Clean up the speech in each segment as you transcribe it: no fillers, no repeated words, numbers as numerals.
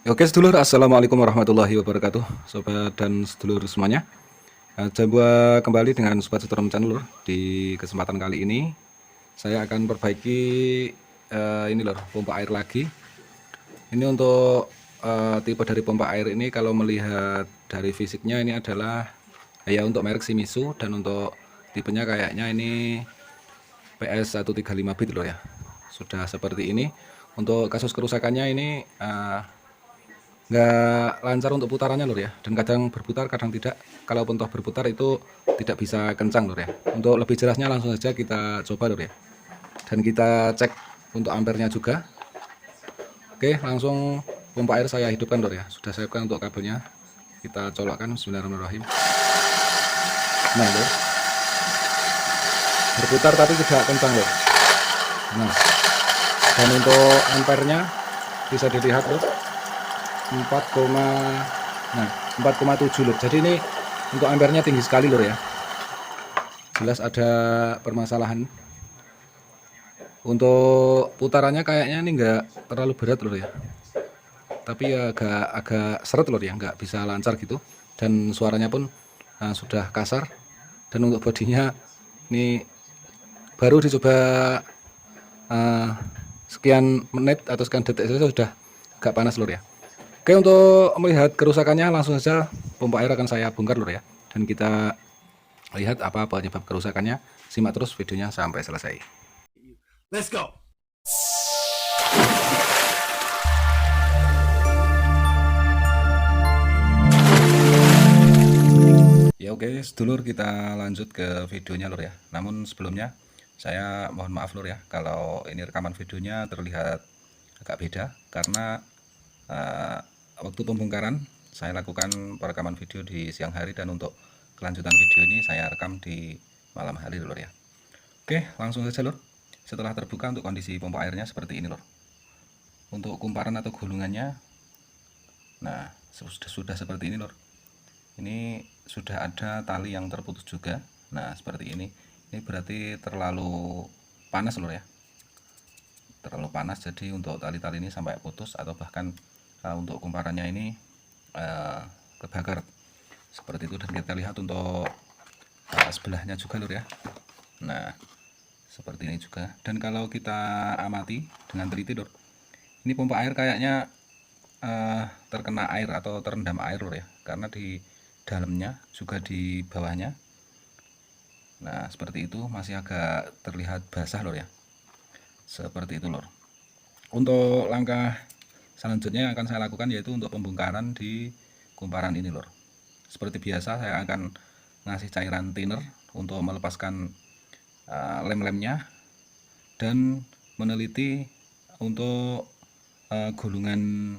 Oke sedulur, assalamualaikum warahmatullahi wabarakatuh, sobat dan sedulur semuanya. Jumpa kembali dengan Sobat Setrum Channel lur. Di kesempatan kali ini saya akan perbaiki ini lur, pompa air lagi. Ini untuk tipe dari pompa air ini, kalau melihat dari fisiknya ini adalah ya untuk merek Shimizu, dan untuk tipenya kayaknya ini PS 135 bit lur ya. Sudah seperti ini. Untuk kasus kerusakannya ini nggak lancar untuk putarannya lur ya, dan kadang berputar kadang tidak. Kalaupun toh berputar itu tidak bisa kencang lur ya. Untuk lebih jelasnya langsung saja kita coba lur ya, dan kita cek untuk ampernya juga. Oke, langsung pompa air saya hidupkan lur ya. Sudah saya siapkan untuk kabelnya, kita colokkan. Bismillahirrahmanirrahim. Nah lur, berputar tapi tidak kencang lur. Nah, dan untuk ampernya bisa dilihat lur, 4, nah 4,7 lur. Jadi ini untuk ampernya tinggi sekali lur ya. Jelas ada permasalahan. Untuk putarannya kayaknya ini enggak terlalu berat lur ya, tapi ya agak seret lur ya, nggak bisa lancar gitu. Dan suaranya pun sudah kasar. Dan untuk bodinya ini baru dicoba sekian menit atau sekian detik saja sudah agak panas lur ya. Oke, untuk melihat kerusakannya langsung saja pompa air akan saya bongkar lur ya, dan kita lihat apa penyebab kerusakannya. Simak terus videonya sampai selesai. Let's go. Ya oke sedulur, kita lanjut ke videonya lur ya. Namun sebelumnya saya mohon maaf lur ya, kalau ini rekaman videonya terlihat agak beda, karena waktu pembongkaran saya lakukan perekaman video di siang hari, dan untuk kelanjutan video ini saya rekam di malam hari lur ya. Oke, langsung saja lur. Setelah terbuka, untuk kondisi pompa airnya seperti ini lur. Untuk kumparan atau gulungannya, nah sudah seperti ini lur. Ini sudah ada tali yang terputus juga. Nah seperti ini berarti terlalu panas lur ya, terlalu panas. Jadi untuk tali-tali ini sampai putus, atau bahkan untuk kumparannya ini kebakar seperti itu. Dan kita lihat untuk sebelahnya juga lur ya. Nah seperti ini juga. Dan kalau kita amati dengan teliti lur, ini pompa air kayaknya terkena air atau terendam air lur ya, karena di dalamnya juga di bawahnya. Nah seperti itu, masih agak terlihat basah lur ya, seperti itu lur. Untuk langkah selanjutnya yang akan saya lakukan yaitu untuk pembongkaran di kumparan ini lur. Seperti biasa saya akan ngasih cairan thinner untuk melepaskan lem-lemnya, dan meneliti untuk gulungan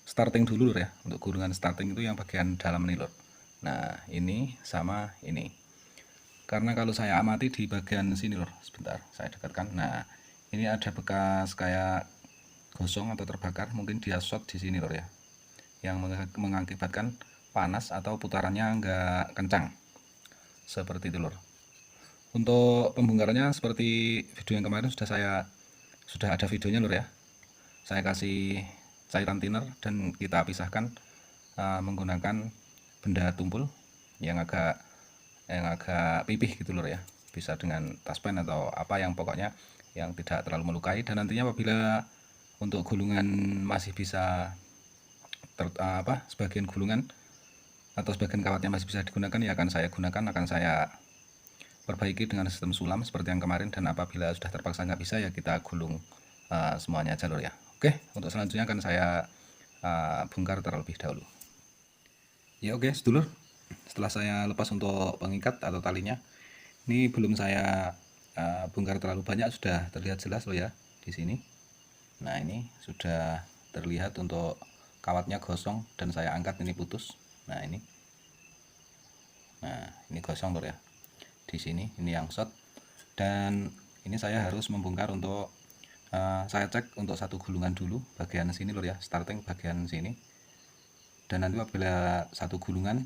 starting dulu lur ya. Untuk gulungan starting itu yang bagian dalam ini lur. Nah ini sama ini, karena kalau saya amati di bagian sini lur, sebentar saya dekatkan. Nah ini ada bekas kayak gosong atau terbakar, mungkin dia short di sini lur ya, yang mengakibatkan panas atau putarannya nggak kencang seperti itu lur. Untuk pembongkarannya seperti video yang kemarin sudah ada videonya lur ya. Saya kasih cairan thinner dan kita pisahkan menggunakan benda tumpul yang agak pipih gitu lur ya. Bisa dengan taspen atau apa, yang pokoknya yang tidak terlalu melukai. Dan nantinya apabila untuk gulungan masih bisa sebagian gulungan atau sebagian kawatnya masih bisa digunakan, ya akan saya perbaiki dengan sistem sulam seperti yang kemarin. Dan apabila sudah terpaksa nggak bisa, ya kita gulung semuanya aja lur ya. Oke, untuk selanjutnya akan saya bongkar terlebih dahulu. Ya oke sedulur, setelah saya lepas untuk pengikat atau talinya, ini belum saya bongkar terlalu banyak, sudah terlihat jelas loh ya di sini. Nah ini sudah terlihat untuk kawatnya gosong, dan saya angkat ini putus. Nah ini gosong lur ya. Di sini ini yang short, dan ini saya harus membongkar untuk saya cek untuk satu gulungan dulu bagian sini lur ya, starting bagian sini. Dan nanti apabila satu gulungan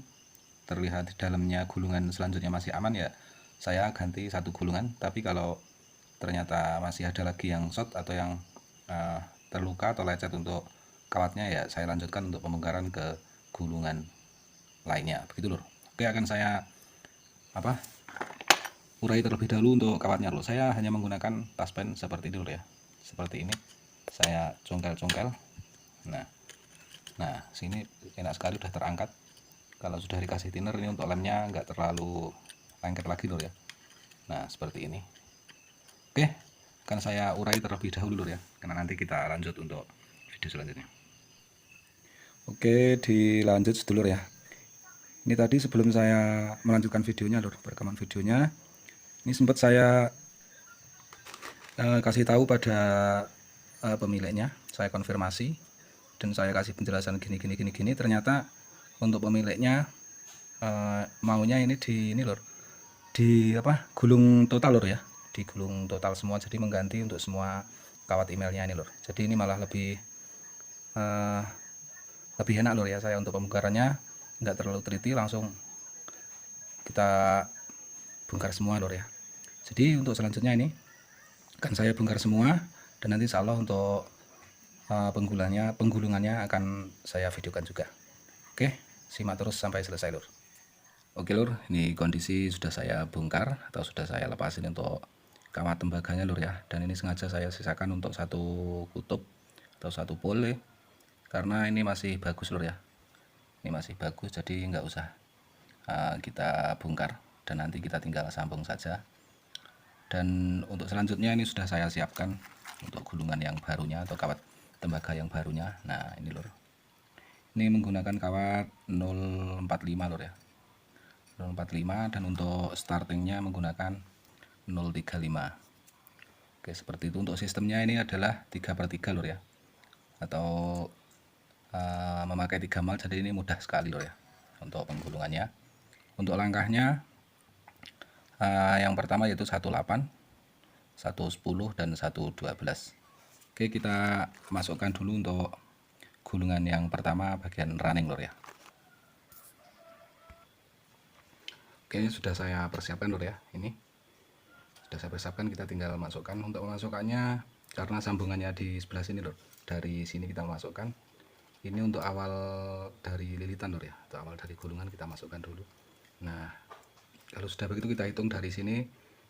terlihat di dalamnya gulungan selanjutnya masih aman, ya saya ganti satu gulungan. Tapi kalau ternyata masih ada lagi yang short atau yang terluka atau lecet untuk kawatnya ya saya lanjutkan untuk pembongkaran ke gulungan lainnya, begitu lur. Oke, akan saya urai terlebih dahulu untuk kawatnya lur. Saya hanya menggunakan taspen seperti ini lur ya, seperti ini. Saya congkel-congkel. Nah sini enak sekali udah terangkat. Kalau sudah dikasih thinner ini untuk lemnya nggak terlalu lengket lagi lur ya. Nah seperti ini. Oke, akan saya urai terlebih dahulu lur ya, karena nanti kita lanjut untuk video selanjutnya. Oke, dilanjut sedulur ya. Ini tadi sebelum saya melanjutkan videonya lur, rekaman videonya, ini sempat saya kasih tahu pada pemiliknya, saya konfirmasi dan saya kasih penjelasan gini. Ternyata untuk pemiliknya maunya ini lur, di gulung total lur ya, digulung total semua, jadi mengganti untuk semua kawat emailnya ini lur. Jadi ini malah lebih enak lur ya, saya untuk pembongkarannya nggak terlalu teliti, langsung kita bongkar semua lur ya. Jadi untuk selanjutnya ini akan saya bongkar semua, dan nanti insya Allah untuk penggulungannya akan saya videokan juga. Oke, simak terus sampai selesai lur. Oke lur, ini kondisi sudah saya bongkar atau sudah saya lepasin untuk kawat tembaganya lur ya, dan ini sengaja saya sisakan untuk satu kutub atau satu pole karena ini masih bagus lur ya, ini masih bagus, jadi nggak usah kita bongkar dan nanti kita tinggal sambung saja. Dan untuk selanjutnya ini sudah saya siapkan untuk gulungan yang barunya atau kawat tembaga yang barunya. Nah ini lur, ini menggunakan kawat 045 lur ya, 045, dan untuk startingnya menggunakan 035. Oke, seperti itu. Untuk sistemnya ini adalah 3/3 lur ya, atau memakai 3 mal, jadi ini mudah sekali lur ya untuk penggulungannya. Untuk langkahnya yang pertama yaitu 18, 110 dan 112. Oke, kita masukkan dulu untuk gulungan yang pertama bagian running lur ya. Oke, sudah saya persiapkan lur ya, ini sudah saya persiapkan, kita tinggal masukkan. Untuk memasukkannya, karena sambungannya di sebelah sini lur, dari sini kita masukkan. Ini untuk awal dari lilitan lur ya, atau awal dari gulungan kita masukkan dulu. Nah kalau sudah begitu kita hitung dari sini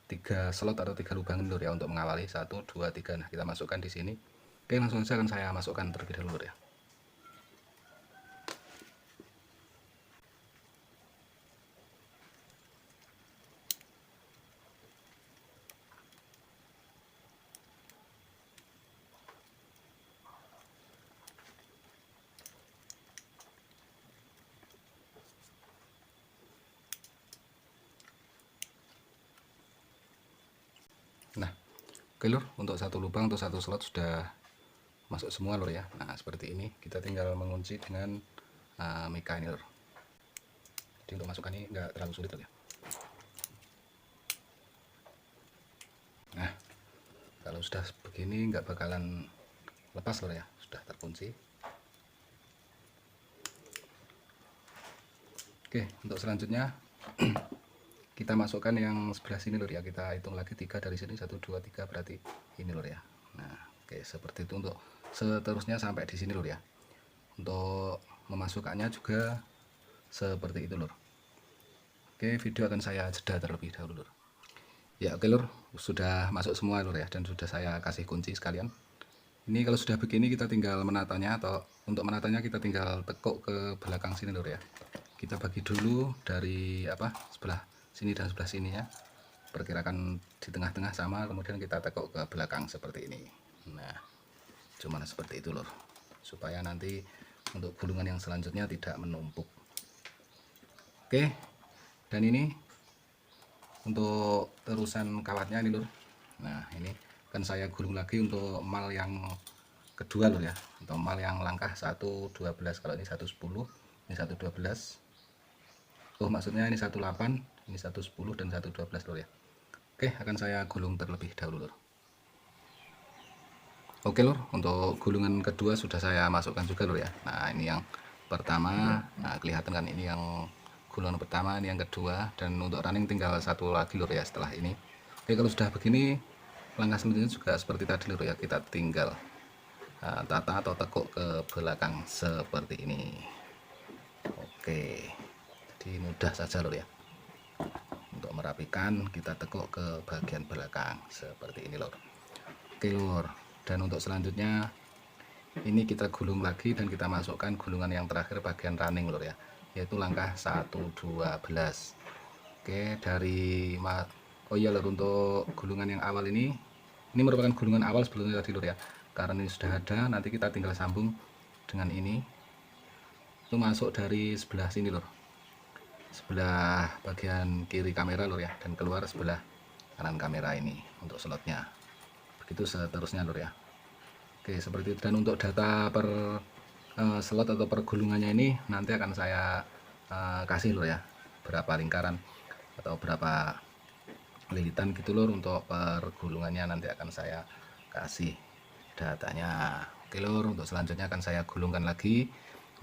3 slot atau 3 lubang lur ya untuk mengawali, 1, 2, 3. Nah kita masukkan di sini. Oke, langsung saja akan saya masukkan terlebih dahulu lur ya. Nah oke lur, untuk satu lubang, untuk satu slot sudah masuk semua lur ya. Nah seperti ini, kita tinggal mengunci dengan mika ini lur. Jadi untuk masukkan ini enggak terlalu sulit lur ya. Nah kalau sudah begini nggak bakalan lepas lur ya, sudah terkunci. Oke, untuk selanjutnya kita masukkan yang sebelah sini lur ya, kita hitung lagi 3 dari sini, 1, 2, 3, berarti ini lur ya. Nah oke, seperti itu untuk seterusnya sampai di sini lur ya. Untuk memasukkannya juga seperti itu lur. Oke, video akan saya jeda terlebih dahulu lur. Ya oke lur, sudah masuk semua lur ya, dan sudah saya kasih kunci sekalian. Ini kalau sudah begini kita tinggal menatanya, atau untuk menatanya kita tinggal tekuk ke belakang sini lur ya. Kita bagi dulu dari sebelah sini dan sebelah sini ya, perkirakan di tengah-tengah sama, kemudian kita tekuk ke belakang seperti ini. Nah cuman seperti itu lur, supaya nanti untuk gulungan yang selanjutnya tidak menumpuk. Oke, dan ini untuk terusan kawatnya ini lur. Nah ini kan saya gulung lagi untuk mal yang kedua lur ya, untuk mal yang langkah 112. Kalau ini 110, ini 112. Oh maksudnya ini 18, ini 110 dan 112 lur ya. Oke, akan saya gulung terlebih dahulu lur. Oke lur, untuk gulungan kedua sudah saya masukkan juga lur ya. Nah ini yang pertama, nah kelihatan kan ini yang gulungan pertama, ini yang kedua, dan untuk running tinggal satu lagi lur ya setelah ini. Oke, kalau sudah begini langkah selanjutnya juga seperti tadi lur ya, kita tinggal tata atau tekuk ke belakang seperti ini. Oke, jadi mudah saja lur ya. Untuk merapikan kita tekuk ke bagian belakang seperti ini lur. Oke lur, dan untuk selanjutnya ini kita gulung lagi dan kita masukkan gulungan yang terakhir bagian running lur ya, yaitu langkah 112. Oke, dari oh iya lur, untuk gulungan yang awal ini merupakan gulungan awal sebelumnya tadi lur ya, karena ini sudah ada, nanti kita tinggal sambung dengan ini, itu masuk dari sebelah sini lur, sebelah bagian kiri kamera lur ya, dan keluar sebelah kanan kamera ini untuk slotnya. Begitu seterusnya lur ya. Oke, seperti itu. Dan untuk data per slot atau per gulungannya ini nanti akan saya kasih lur ya, berapa lingkaran atau berapa lilitan gitu lur, untuk per gulungannya nanti akan saya kasih datanya. Oke lur, untuk selanjutnya akan saya gulungkan lagi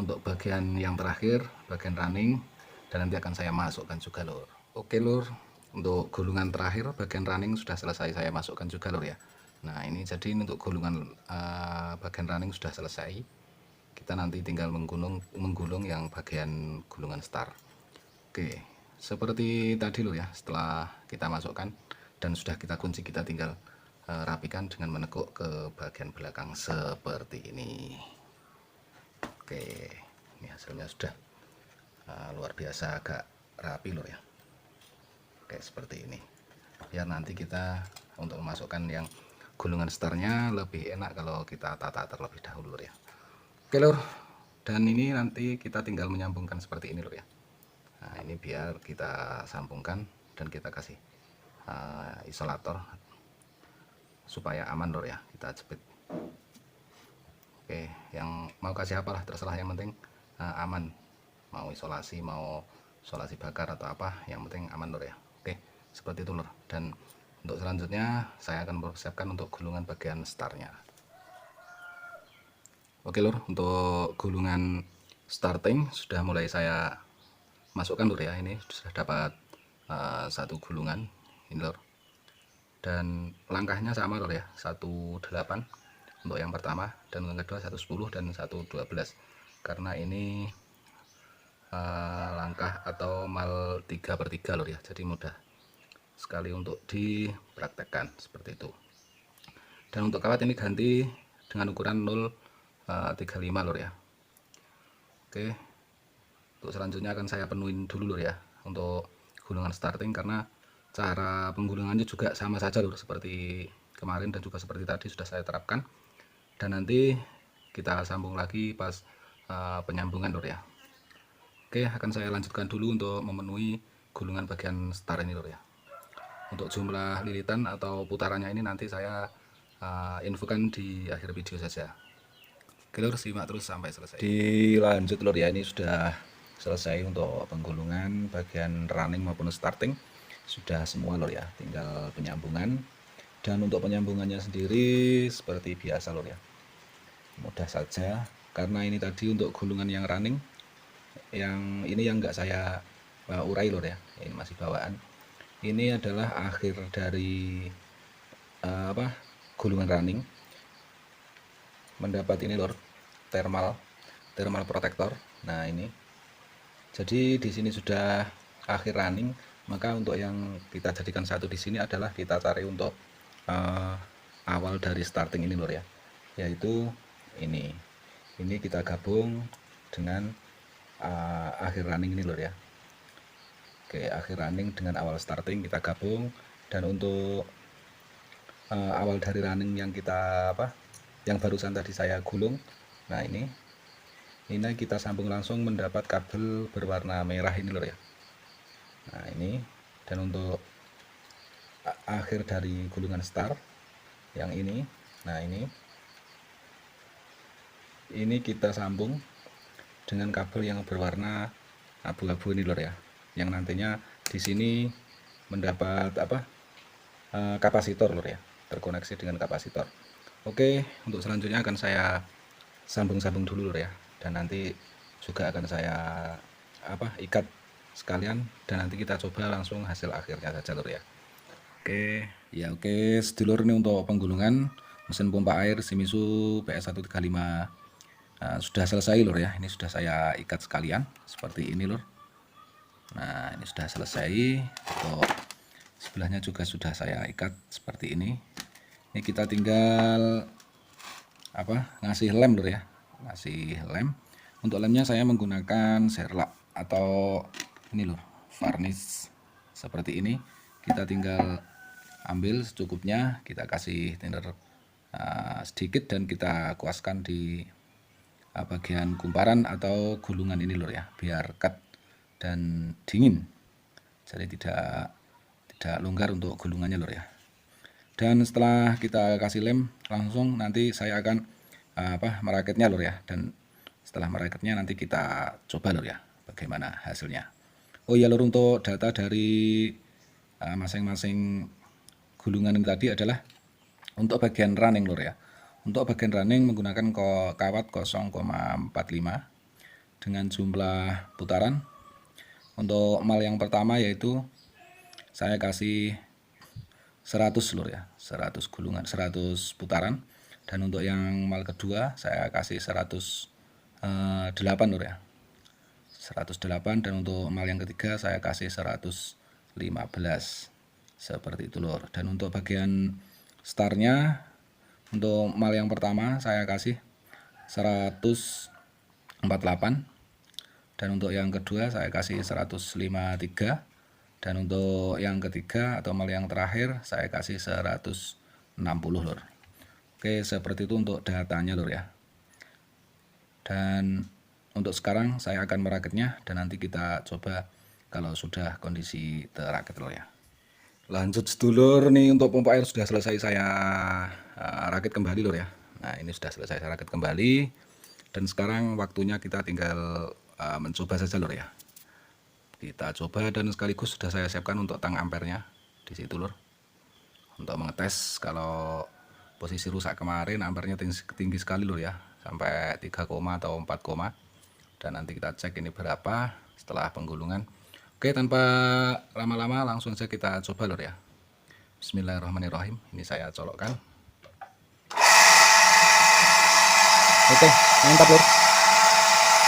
untuk bagian yang terakhir, bagian running, dan nanti akan saya masukkan juga lur. Oke lur, untuk gulungan terakhir bagian running sudah selesai saya masukkan juga lur ya. Nah ini jadi untuk gulungan bagian running sudah selesai, kita nanti tinggal menggulung yang bagian gulungan start. Oke, seperti tadi lur ya, setelah kita masukkan dan sudah kita kunci, kita tinggal rapikan dengan menekuk ke bagian belakang seperti ini. Oke, ini hasilnya sudah luar biasa agak rapi lur ya. Oke, seperti ini. Biar nanti kita untuk memasukkan yang gulungan startnya lebih enak kalau kita tata terlebih dahulu lur ya. Oke lur, dan ini nanti kita tinggal menyambungkan seperti ini lur ya. Nah ini biar kita sambungkan dan kita kasih isolator supaya aman lur ya, kita jepit. Oke, yang mau kasih apalah terserah, yang penting aman, mau isolasi bakar atau apa, yang penting aman lur ya. Oke, seperti itu lur. Dan untuk selanjutnya saya akan mempersiapkan untuk gulungan bagian startnya. Oke lur, untuk gulungan starting sudah mulai saya masukkan lur ya. Ini sudah dapat satu gulungan ini lur, dan langkahnya sama lur ya, 18 untuk yang pertama, dan yang kedua 110 dan 112, karena ini langkah atau mal 3/3 lur ya, jadi mudah sekali untuk dipraktekkan seperti itu. Dan untuk kawat ini ganti dengan ukuran 0,35 lur ya. Oke, untuk selanjutnya akan saya penuhin dulu lur ya untuk gulungan starting, karena cara penggulungannya juga sama saja lur, seperti kemarin dan juga seperti tadi sudah saya terapkan. Dan nanti kita sambung lagi pas penyambungan lur ya. Oke, akan saya lanjutkan dulu untuk memenuhi gulungan bagian start ini lur ya. Untuk jumlah lilitan atau putarannya ini nanti saya infokan di akhir video saja. Oke lur, simak terus sampai selesai. Dilanjut lur ya, ini sudah selesai untuk penggulungan bagian running maupun starting, sudah semua lur ya, tinggal penyambungan. Dan untuk penyambungannya sendiri seperti biasa lur ya, mudah saja, karena ini tadi untuk gulungan yang running, yang ini yang enggak saya urai lur ya, ini masih bawaan. Ini adalah akhir dari gulungan running, mendapat ini lur, thermal protector. Nah ini, jadi di sini sudah akhir running, maka untuk yang kita jadikan satu di sini adalah kita cari untuk awal dari starting ini lur ya, yaitu ini kita gabung dengan akhir running ini lur ya. Oke, akhir running dengan awal starting kita gabung. Dan untuk awal dari running yang kita yang barusan tadi saya gulung, nah ini kita sambung langsung mendapat kabel berwarna merah ini lur ya. Nah ini, dan untuk akhir dari gulungan start yang ini, nah ini kita sambung dengan kabel yang berwarna abu-abu ini lur ya, yang nantinya di sini mendapat kapasitor lur ya, terkoneksi dengan kapasitor. Oke, untuk selanjutnya akan saya sambung-sambung dulu lur ya, dan nanti juga akan saya ikat sekalian, dan nanti kita coba langsung hasil akhirnya saja lur ya. Oke, sedulur, ini untuk penggulungan mesin pompa air Shimizu PS135 sudah selesai lur ya. Ini sudah saya ikat sekalian seperti ini lur. Nah, ini sudah selesai. Untuk sebelahnya juga sudah saya ikat seperti ini. Ini kita tinggal ngasih lem lur ya. Ngasih lem. Untuk lemnya saya menggunakan Sherlock atau ini lur, varnish seperti ini. Kita tinggal ambil secukupnya, kita kasih thinner sedikit dan kita kuaskan di bagian kumparan atau gulungan ini lur ya, biar ket dan dingin, jadi tidak longgar untuk gulungannya lur ya. Dan setelah kita kasih lem, langsung nanti saya akan merakitnya lur ya. Dan setelah merakitnya nanti kita coba lur ya, bagaimana hasilnya. Oh iya lur, untuk data dari masing-masing gulungan ini tadi adalah untuk bagian running lur ya. Untuk bagian running menggunakan kawat 0,45 dengan jumlah putaran. Untuk mal yang pertama yaitu saya kasih 100 lur ya, 100 gulungan, 100 putaran. Dan untuk yang mal kedua saya kasih 108 lur ya, 108. Dan untuk mal yang ketiga saya kasih 115 seperti itu lur. Dan untuk bagian startnya, untuk mal yang pertama saya kasih 148. Dan untuk yang kedua saya kasih 153. Dan untuk yang ketiga atau mal yang terakhir saya kasih 160 lur. Oke, seperti itu untuk datanya lur ya. Dan untuk sekarang saya akan merakitnya dan nanti kita coba kalau sudah kondisi terakit lur ya. Lanjut sedulur, nih untuk pompa air sudah selesai saya rakit kembali lur ya. Nah, ini sudah selesai saya rakit kembali. Dan sekarang waktunya kita tinggal mencoba saja lur ya. Kita coba dan sekaligus sudah saya siapkan untuk tang ampernya di situ lur. Untuk mengetes kalau posisi rusak kemarin ampernya tinggi sekali lur ya, sampai 3, atau 4, dan nanti kita cek ini berapa setelah penggulungan. Oke, tanpa lama-lama langsung saja kita coba lur ya. Bismillahirrahmanirrahim. Ini saya colokkan. Oke, mantap lur.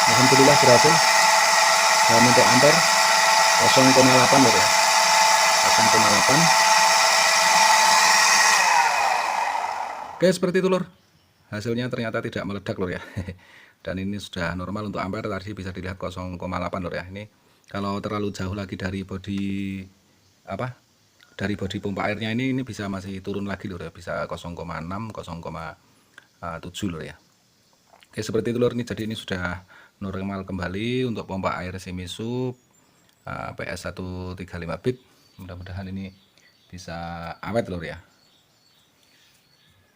Alhamdulillah berhasil. Dan untuk ampere 0,8 lur ya. 0,8. Oke, seperti itu lur. Hasilnya ternyata tidak meledak lur ya. Dan ini sudah normal. Untuk ampere tadi bisa dilihat 0,8 lur ya. Ini kalau terlalu jauh lagi dari bodi dari bodi pompa airnya ini bisa masih turun lagi lur ya, bisa 0,6, 0,7 lur ya. Oke, seperti itu lur. Ini jadi ini sudah normal kembali untuk pompa air Shimizu PS135 bit. Mudah-mudahan ini bisa awet lur ya.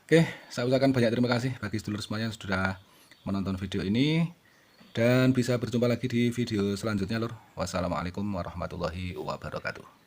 Oke, saya ucapkan banyak terima kasih bagi sedulur semuanya yang sudah menonton video ini. Dan bisa berjumpa lagi di video selanjutnya lur. Wassalamualaikum warahmatullahi wabarakatuh.